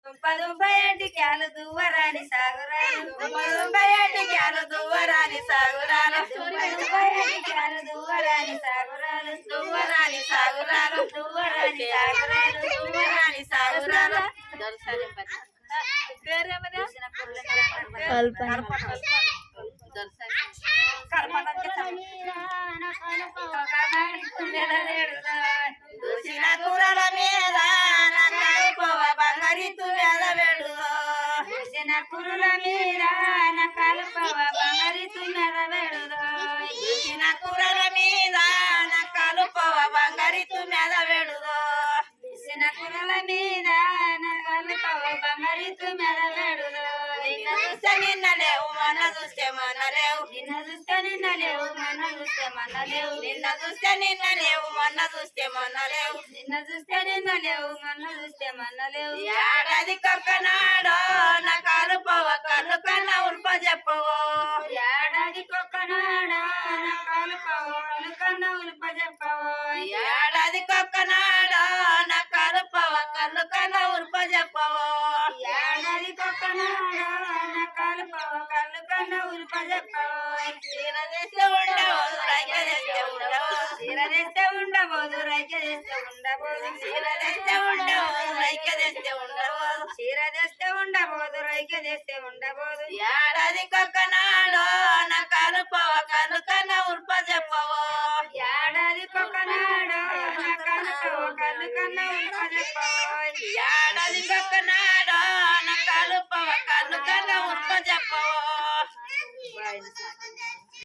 దుంపదుంపయేటి క్యాలు దువ్వరాని సాగురాలు దుంపదుంపయేటి క్యాలు దువ్వరాని సాగురాలు దుంపదుంపయేటి క్యాలు దువ్వరాని సాగురాలు దువ్వరాని సాగురాలు దువ్వరాని సాగురాలు దువ్వరాని సాగురాలు దూసిన కూరల మీద బంగారి తుమ్మెద వెడుదో దూసిన కూరల మీద కలుపవ బంగారి తుమ్మెద వెడుదో దూసిన కూరల మీద కలుపవ బంగారి తుమ్మెద వెడుదో దూసిన కూరల మీద కలుపవ బంగారి తుమ్మెద వెడుదో నిన్న చూస్తే నిన్న లేవు మొన్న చూస్తే మొన్న లేవు నిన్న చూస్తే నిన్న లేవు మొన్న చూస్తే మొన్న లేవు నిన్న చూస్తే నిన్న లేవు మొన్న చూస్తే మొన్న లేవు నిన్న చూస్తే నిన్న లేవు మొన్న చూస్తే మొన్న లేవు ఏడాది కొక్కనాడో నా కాలు పోవ కళ్ళు కన్నా ఉల్ప చెప్పవో ఏడాది కొక్కనాడో నా కాలు పోవ కళ్ళు కన్నా ఉల్ప చెప్పవో ఏడాది కొక్కనాడో నా కాలు పోవ కళ్ళు కన్నా ఉల్ప చెప్పవో ఏడాది కొక్కనాడో నా కాలు పోవ కళ్ళు కన్నా ఉల్ప చెప్పవో చీర తెస్తే ఉండబోదు రైక తెస్తే ఉండబోదు చీర తెస్తే ఉండబోదు రైక తెస్తే ఉండబోదు చీర తెస్తే ఉండబోదు రైక తెస్తే ఉండబోదు చీర తెస్తే ఉండబోదు రైక తెస్తే ఉండబోదు ఏడాది కొక్కనాడో నా కాలు పోవ కళ్ళు కన్నా ఉల్ప చెప్పవో ఏడాది కొక్కనాడో నా కాలు పోవ కళ్ళు కన్నా ఉల్ప చెప్పవో ఏడాది కొక్కనాడో